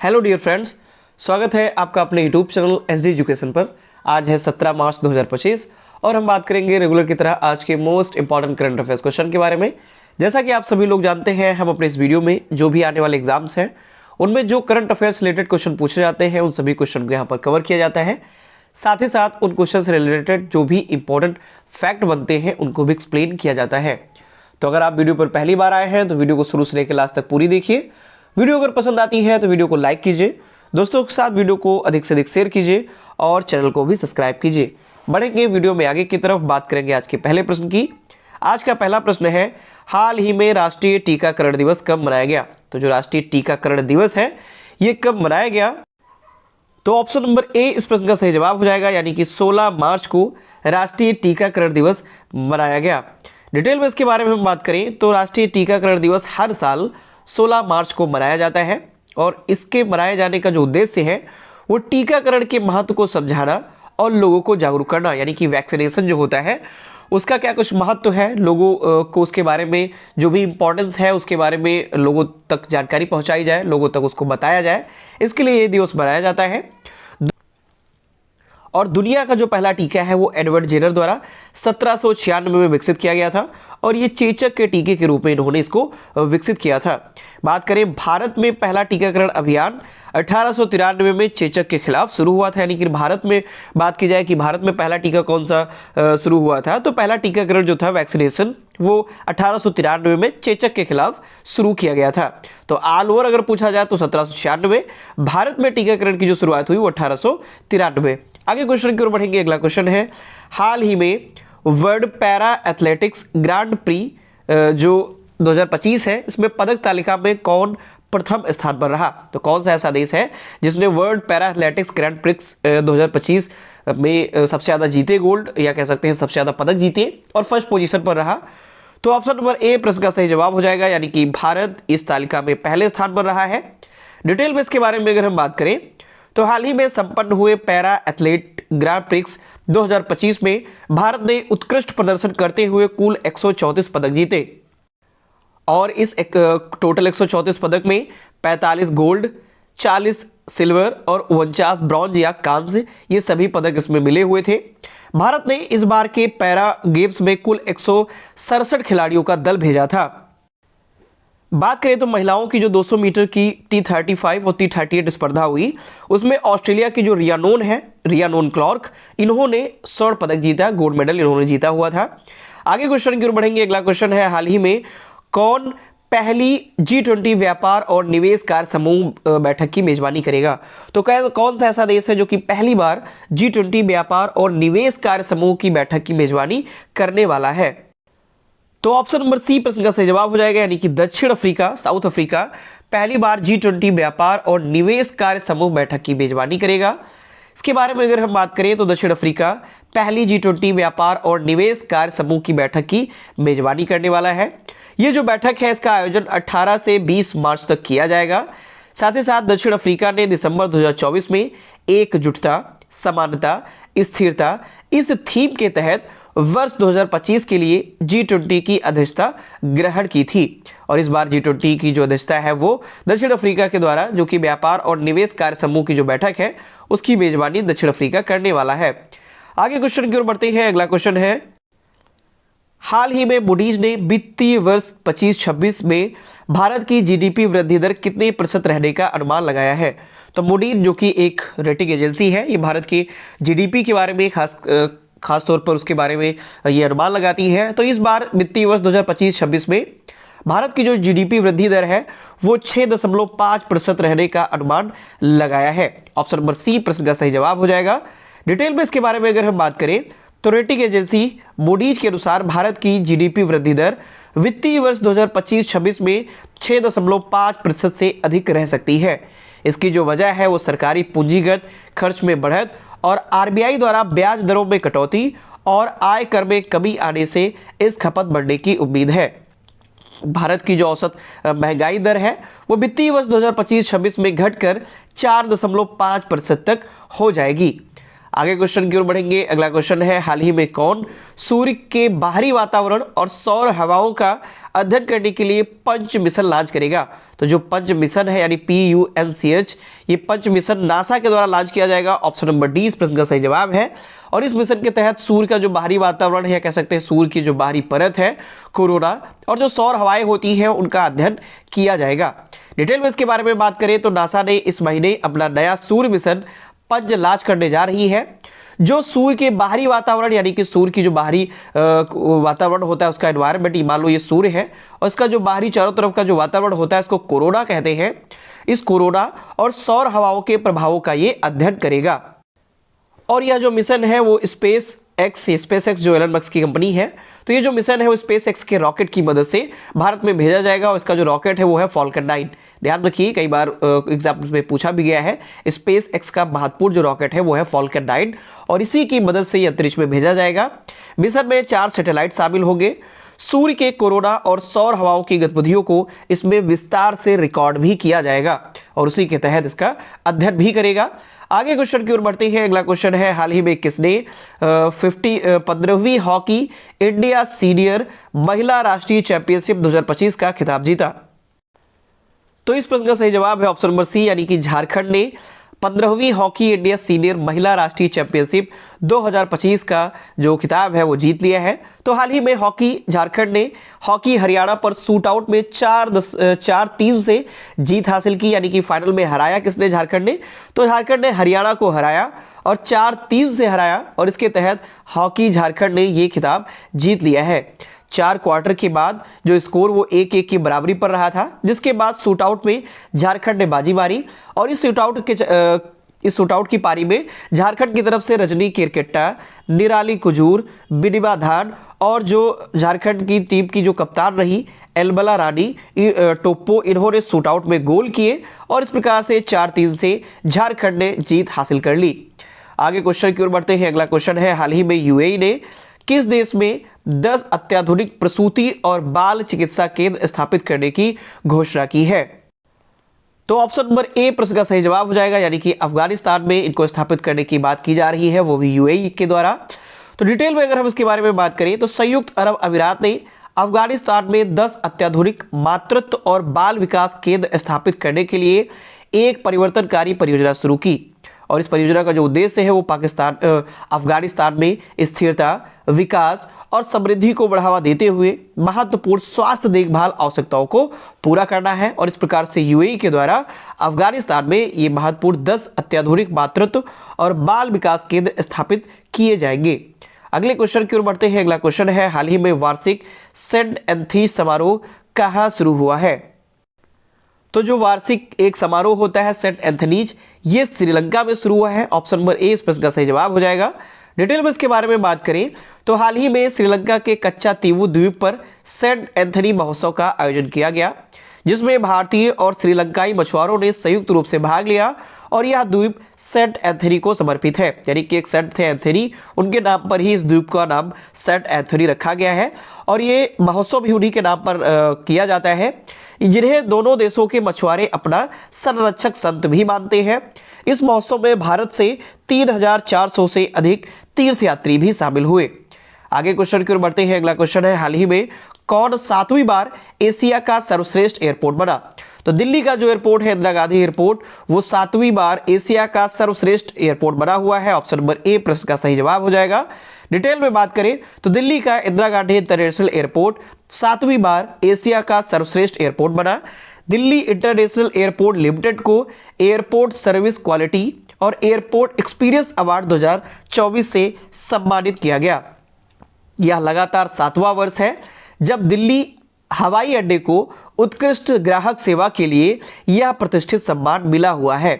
Hello dear friends, स्वागत है आपका अपने यूट्यूब चैनल एसडी एजुकेशन पर। आज है 17 मार्च 2025 और हम बात करेंगे रेगुलर की तरह आज के most important current affairs question के बारे में। जैसा कि आप सभी लोग जानते हैं, हम अपने इस वीडियो में जो भी आने वाले एग्जाम्स हैं उनमें जो करंट अफेयर्स रिलेटेड क्वेश्चन पूछे जाते हैं उन सभी क्वेश्चन को यहाँ पर कवर किया जाता है। साथ ही साथ उन क्वेश्चन से रिलेटेड जो भी इंपॉर्टेंट फैक्ट बनते हैं उनको भी एक्सप्लेन किया जाता है। तो अगर आप वीडियो पर पहली बार आए हैं तो वीडियो को शुरू से लेकर लास्ट तक पूरी देखिए। वीडियो अगर पसंद आती है तो वीडियो को लाइक कीजिए, दोस्तों के साथ वीडियो को अधिक से अधिक शेयर कीजिए और चैनल को भी सब्सक्राइब कीजिए। बढ़ेंगे वीडियो में आगे की तरफ, बात करेंगे आज के पहले प्रश्न की। आज का पहला प्रश्न है, हाल ही में राष्ट्रीय टीकाकरण दिवस कब मनाया गया? तो जो राष्ट्रीय टीकाकरण दिवस है ये कब मनाया गया? तो ऑप्शन नंबर ए इस प्रश्न का सही जवाब हो जाएगा, यानी कि 16 मार्च को राष्ट्रीय टीकाकरण दिवस मनाया गया। डिटेल में इसके बारे में हम बात करें तो राष्ट्रीय टीकाकरण दिवस हर साल 16 मार्च को मनाया जाता है और इसके मनाए जाने का जो उद्देश्य है वो टीकाकरण के महत्व को समझाना और लोगों को जागरूक करना, यानी कि वैक्सीनेशन जो होता है उसका क्या कुछ महत्व है, लोगों को उसके बारे में जो भी इंपॉर्टेंस है उसके बारे में लोगों तक जानकारी पहुंचाई जाए, लोगों तक उसको बताया जाए, इसके लिए ये दिवस मनाया जाता है। और दुनिया का जो पहला टीका है वो एडवर्ड जेनर द्वारा 1796 में विकसित किया गया था और ये चेचक के टीके के रूप में इन्होंने इसको विकसित किया था। बात करें भारत में पहला टीकाकरण अभियान 1893 में चेचक के खिलाफ शुरू हुआ था, यानी कि भारत में बात की जाए कि भारत में पहला टीका कौन सा शुरू हुआ था, तो पहला टीकाकरण जो था वैक्सीनेशन वो 1893 में चेचक के खिलाफ शुरू किया गया था। तो ऑल ओवर अगर पूछा जाए तो 1796, भारत में टीकाकरण की जो शुरुआत हुई वो 1893। आगे क्वेश्चन की ओर बढ़ेंगे। अगला क्वेश्चन है, हाल ही में world para athletics grand pre जो 2025 है इसमें पदक तालिका में कौन प्रथम स्थान पर रहा? तो कौन सा ऐसा देश है जिसने world para athletics grand prix 2025 में सबसे ज्यादा जीते, गोल्ड या कह सकते हैं सबसे ज्यादा पदक जीते और फर्स्ट पोजीशन पर रहा? तो ऑप्शन नंबर ए प्रश्न का सही जवाब हो जाएगा, यानी कि भारत इस तालिका में पहले स्थान पर रहा है। डिटेल में इसके बारे में अगर हम बात करें तो हाल ही में संपन्न हुए पैरा एथलेट ग्रांड प्रिक्स 2025 में भारत ने उत्कृष्ट प्रदर्शन करते हुए कुल 134 पदक जीते और इस टोटल 134 पदक में 45 गोल्ड, 40 सिल्वर और 49 ब्रॉन्ज या कांस्य, ये सभी पदक इसमें मिले हुए थे। भारत ने इस बार के पैरा गेम्स में कुल 167 खिलाड़ियों का दल भेजा था। बात करें तो महिलाओं की जो 200 मीटर की T35 और T38 स्पर्धा हुई उसमें ऑस्ट्रेलिया की जो रियानोन क्लार्क, इन्होंने स्वर्ण पदक जीता, गोल्ड मेडल इन्होंने जीता हुआ था। आगे क्वेश्चन की ओर बढ़ेंगे। अगला क्वेश्चन है, हाल ही में कौन पहली G20 व्यापार और निवेश कार्य समूह बैठक की मेजबानी करेगा? तो कौन सा ऐसा देश है जो कि पहली बार G20 व्यापार और निवेश कार्य समूह की बैठक की मेजबानी करने वाला है? तो ऑप्शन नंबर सी प्रश्न का सही जवाब हो जाएगा, यानी कि दक्षिण अफ्रीका, साउथ अफ्रीका पहली बार G20 व्यापार और निवेश कार्य समूह बैठक की मेजबानी करेगा। इसके बारे में अगर हम बात करें तो दक्षिण अफ्रीका पहली G20 व्यापार और निवेश कार्य समूह की बैठक की मेजबानी करने वाला है। ये जो बैठक है इसका आयोजन 18 से 20 मार्च तक किया जाएगा। साथ ही साथ दक्षिण अफ्रीका ने दिसंबर 2024 में एकजुटता, समानता, स्थिरता इस थीम के तहत वर्ष 2025 के लिए G20 की अध्यक्षता ग्रहण की थी और इस बार G20 की जो अध्यक्षता है वो दक्षिण अफ्रीका के द्वारा, जो कि व्यापार और निवेश कार्य समूह की जो बैठक है उसकी मेजबानी दक्षिण अफ्रीका करने वाला है। आगे क्वेश्चन की ओर बढ़ते हैं। अगला क्वेश्चन है, हाल ही में मूडीज ने वित्तीय वर्ष 25-26 में भारत की जीडीपी वृद्धि दर कितने प्रतिशत रहने का अनुमान लगाया है? तो मूडीज जो कि एक रेटिंग एजेंसी है, ये भारत की जीडीपी के बारे में खास तौर पर उसके बारे में ये अनुमान लगाती है। तो इस बार वित्तीय वर्ष 2025-26 में भारत की जो जीडीपी वृद्धि दर है वो 6.5% रहने का अनुमान लगाया है। ऑप्शन नंबर सी प्रश्न का सही जवाब हो जाएगा। डिटेल में इसके बारे में अगर हम बात करें तो रेटिंग एजेंसी मूडीज के अनुसार भारत की जीडीपी वृद्धि दर वित्तीय वर्ष 2025-26 में 6.5% से अधिक रह सकती है। इसकी जो वजह है वो सरकारी पूंजीगत खर्च में बढ़त और आरबीआई द्वारा ब्याज दरों में कटौती और आय कर में कमी आने से इस खपत बढ़ने की उम्मीद है। भारत की जो औसत महंगाई दर है वो वित्तीय वर्ष 2025-26 में घटकर 4.5% तक हो जाएगी। आगे क्वेश्चन की ओर बढ़ेंगे। अगला क्वेश्चन है, हाल ही में कौन सूर्य के बाहरी वातावरण और सौर हवाओं का अध्ययन करने के लिए पंच मिशन लॉन्च करेगा। तो जो पंच मिशन है यानी PUNCH, ये पंच मिशन नासा के द्वारा लॉन्च किया जाएगा। ऑप्शन नंबर डी इस प्रश्न का सही जवाब है। और इस मिशन के तहत सूर्य का जो बाहरी वातावरण है, कह सकते हैं सूर्य की जो बाहरी परत है, कोरोना और जो सौर हवाएं होती हैं उनका अध्ययन किया जाएगा। डिटेल में इसके बारे में बात करें तो नासा ने इस महीने अपना नया सूर्य मिशन पंच लॉन्च करने जा रही है, जो सूर्य के बाहरी वातावरण यानी कि सूर्य की जो बाहरी वातावरण होता है उसका एनवायरनमेंट, मान लो ये सूर्य है और इसका जो बाहरी चारों तरफ का जो वातावरण होता है इसको कोरोना कहते हैं। इस कोरोना और सौर हवाओं के प्रभावों का ये अध्ययन करेगा। और यह जो मिशन है वो स्पेस एक्स जो एलन मस्क की कंपनी है, तो ये जो मिशन है वो स्पेस एक्स के रॉकेट की मदद से भारत में भेजा जाएगा और इसका जो रॉकेट है वो है फॉल्कन 9। ध्यान रखिए, कई बार एग्जाम्पल में पूछा भी गया है, स्पेस एक्स का महत्वपूर्ण जो रॉकेट है वो है फॉल्कन 9 और इसी की मदद से ये अंतरिक्ष में भेजा जाएगा। मिशन में 4 सैटेलाइट शामिल होंगे। सूर्य के कोरोना और सौर हवाओं की गतिविधियों को इसमें विस्तार से रिकॉर्ड भी किया जाएगा और उसी के तहत इसका अध्ययन भी करेगा। आगे क्वेश्चन की ओर बढ़ते हैं। अगला क्वेश्चन है, हाल ही में किसने 15वीं हॉकी इंडिया सीनियर महिला राष्ट्रीय चैंपियनशिप 2025 का खिताब जीता? तो इस प्रश्न का सही जवाब है ऑप्शन नंबर सी, यानी कि झारखंड ने 15वीं हॉकी इंडिया सीनियर महिला राष्ट्रीय चैंपियनशिप 2025 का जो खिताब है वो जीत लिया है। तो हाल ही में झारखंड ने हॉकी हरियाणा पर शूट आउट में 4-3 से जीत हासिल की, यानी कि फाइनल में हराया किसने? झारखंड ने। तो झारखंड ने हरियाणा को हराया और 4-3 से हराया और इसके तहत हॉकी झारखंड ने ये खिताब जीत लिया है। 4 क्वार्टर के बाद जो स्कोर वो 1-1 की बराबरी पर रहा था, जिसके बाद शूट आउट में झारखंड ने बाजी मारी और इस शूट आउट की पारी में झारखंड की तरफ से रजनी केरकेट्टा, निराली कुजूर, बिनिमा धान और जो झारखंड की टीम की जो कप्तान रही एलबला रानी टोप्पो, इन्होंने शूट आउट में गोल किए और इस प्रकार से 4-3 से झारखंड ने जीत हासिल कर ली। आगे क्वेश्चन की ओर बढ़ते हैं। अगला क्वेश्चन है, हाल ही में यूएई ने किस देश में 10 अत्याधुनिक प्रसूति और बाल चिकित्सा केंद्र स्थापित करने की घोषणा की है? तो ऑप्शन नंबर ए प्रश्न का सही जवाब हो जाएगा, यानी कि अफगानिस्तान में इनको स्थापित करने की बात की जा रही है, वो भी यूएई के द्वारा। तो डिटेल में अगर हम इसके बारे में बात करें तो संयुक्त अरब अमीरात ने अफगानिस्तान में 10 अत्याधुनिक मातृत्व और बाल विकास केंद्र स्थापित करने के लिए एक परिवर्तनकारी परियोजना शुरू की और इस परियोजना का जो उद्देश्य है वो अफगानिस्तान में स्थिरता, विकास और समृद्धि को बढ़ावा देते हुए महत्वपूर्ण स्वास्थ्य देखभाल आवश्यकताओं को पूरा करना है और इस प्रकार से यूएई के द्वारा अफगानिस्तान में ये महत्वपूर्ण 10 अत्याधुनिक मातृत्व और बाल विकास केंद्र स्थापित किए जाएंगे। अगले क्वेश्चन की ओर बढ़ते हैं। अगला क्वेश्चन है, हाल ही में वार्षिक सेंट एंथनी समारोह कहाँ शुरू हुआ है? तो जो वार्षिक एक समारोह होता है सेंट एंथनीज, ये श्रीलंका में शुरू हुआ है। ऑप्शन नंबर ए इस प्रश्न का सही जवाब हो जाएगा। डिटेल में इसके बारे में बात करें तो हाल ही में श्रीलंका के कच्चा तीवु द्वीप पर सेंट एंथनी महोत्सव का आयोजन किया गया, जिसमें भारतीय और श्रीलंकाई मछुआरों ने संयुक्त रूप से भाग लिया और यह द्वीप सेंट एंथनी को समर्पित है, यानी कि एक सेंट थे एंथनी, उनके नाम पर ही इस द्वीप का नाम सेंट एंथनी रखा गया है और ये महोत्सव भी उन्हीं के नाम पर किया जाता है, जिन्हें दोनों देशों के मछुआरे अपना संरक्षक संत भी मानते हैं। इस महोत्सव में भारत से 3,400 से अधिक तीर्थयात्री भी शामिल हुए। आगे क्वेश्चन की ओर बढ़ते हैं। अगला क्वेश्चन है, हाल ही में कौन 7वीं बार एशिया का सर्वश्रेष्ठ एयरपोर्ट बना? तो दिल्ली का जो एयरपोर्ट है इंदिरा गांधी एयरपोर्ट, वो 7वीं बार एशिया का सर्वश्रेष्ठ एयरपोर्ट बना हुआ है। ऑप्शन नंबर ए प्रश्न का सही जवाब हो जाएगा। डिटेल में बात करें तो दिल्ली का इंदिरा गांधी इंटरनेशनल एयरपोर्ट 7वीं बार एशिया का सर्वश्रेष्ठ एयरपोर्ट बना। दिल्ली इंटरनेशनल एयरपोर्ट लिमिटेड को एयरपोर्ट सर्विस क्वालिटी और एयरपोर्ट एक्सपीरियंस अवार्ड 2024 से सम्मानित किया गया। यह लगातार 7वां वर्ष है जब दिल्ली हवाई अड्डे को उत्कृष्ट ग्राहक सेवा के लिए यह प्रतिष्ठित सम्मान मिला हुआ है।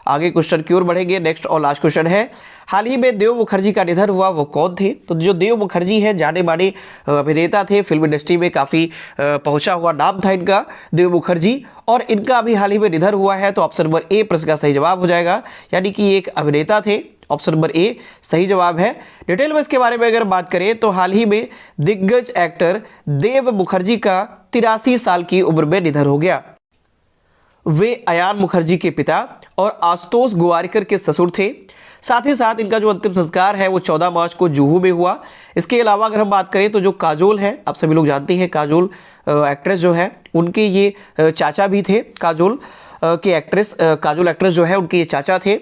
आगे क्वेश्चन की ओर बढ़ेंगे। नेक्स्ट और लास्ट क्वेश्चन है, हाल ही में देव मुखर्जी का निधन हुआ, वो कौन थे? तो जो देव मुखर्जी हैं जाने माने अभिनेता थे, फिल्म इंडस्ट्री में काफ़ी पहुंचा हुआ नाम था इनका देव मुखर्जी, और इनका अभी हाल ही में निधन हुआ है। तो ऑप्शन नंबर ए प्रश्न का सही जवाब हो जाएगा, यानी कि एक अभिनेता थे। ऑप्शन नंबर ए सही जवाब है। डिटेल में इसके बारे में अगर बात करें तो हाल ही में दिग्गज एक्टर देव मुखर्जी का 83 साल की उम्र में निधन हो गया। वे अयान मुखर्जी के पिता और आशुतोष गोवारिकर के ससुर थे। साथ ही साथ इनका जो अंतिम संस्कार है वो 14 मार्च को जुहू में हुआ। इसके अलावा अगर हम बात करें तो जो काजोल है, आप सभी लोग जानते हैं काजोल एक्ट्रेस जो है उनके ये चाचा भी थे। काजोल के एक्ट्रेस काजोल एक्ट्रेस जो है उनके ये चाचा थे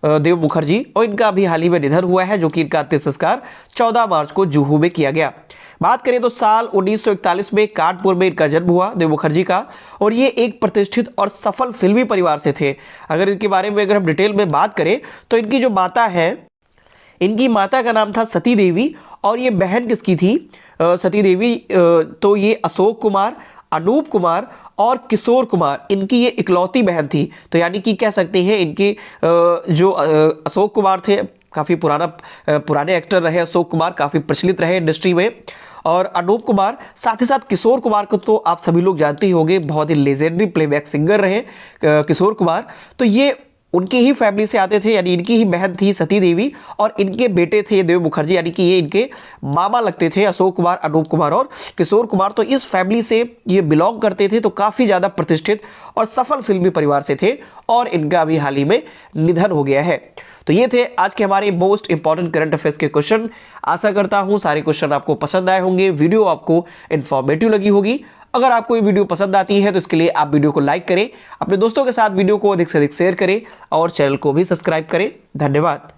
देव मुखर्जी, और इनका अभी हाल ही में निधन हुआ है, जो कि इनका अंतिम संस्कार 14 मार्च को जुहू में किया गया। बात करें तो साल 1941 में कानपुर में इनका जन्म हुआ देव मुखर्जी का, और ये एक प्रतिष्ठित और सफल फिल्मी परिवार से थे। अगर इनके बारे में अगर हम डिटेल में बात करें तो इनकी जो माता है, इनकी माता का नाम था सती देवी, और ये बहन किसकी थी सती देवी, तो ये अशोक कुमार, अनूप कुमार और किशोर कुमार, इनकी ये इकलौती बहन थी। तो यानी कि कह सकते हैं इनके जो अशोक कुमार थे, काफ़ी पुराने एक्टर रहे अशोक कुमार, काफ़ी प्रचलित रहे इंडस्ट्री में, और अनूप कुमार, साथ ही साथ किशोर कुमार को तो आप सभी लोग जानते ही होंगे, बहुत ही लेजेंडरी प्लेबैक सिंगर रहे किशोर कुमार। तो ये उनकी ही फैमिली से आते थे, यानी इनकी ही बहन थी सती देवी, और इनके बेटे थे देव मुखर्जी, यानी कि ये इनके मामा लगते थे, अशोक कुमार, अनूप कुमार और किशोर कुमार। तो इस फैमिली से ये बिलोंग करते थे, तो काफ़ी ज़्यादा प्रतिष्ठित और सफल फिल्मी परिवार से थे, और इनका अभी हाल ही में निधन हो गया है। तो ये थे आज के हमारे मोस्ट इंपॉर्टेंट करंट अफेयर्स के क्वेश्चन। आशा करता हूँ सारे क्वेश्चन आपको पसंद आए होंगे, वीडियो आपको इन्फॉर्मेटिव लगी होगी। अगर आपको ये वीडियो पसंद आती है तो इसके लिए आप वीडियो को लाइक करें, अपने दोस्तों के साथ वीडियो को अधिक से अधिक शेयर करें, और चैनल को भी सब्सक्राइब करें। धन्यवाद।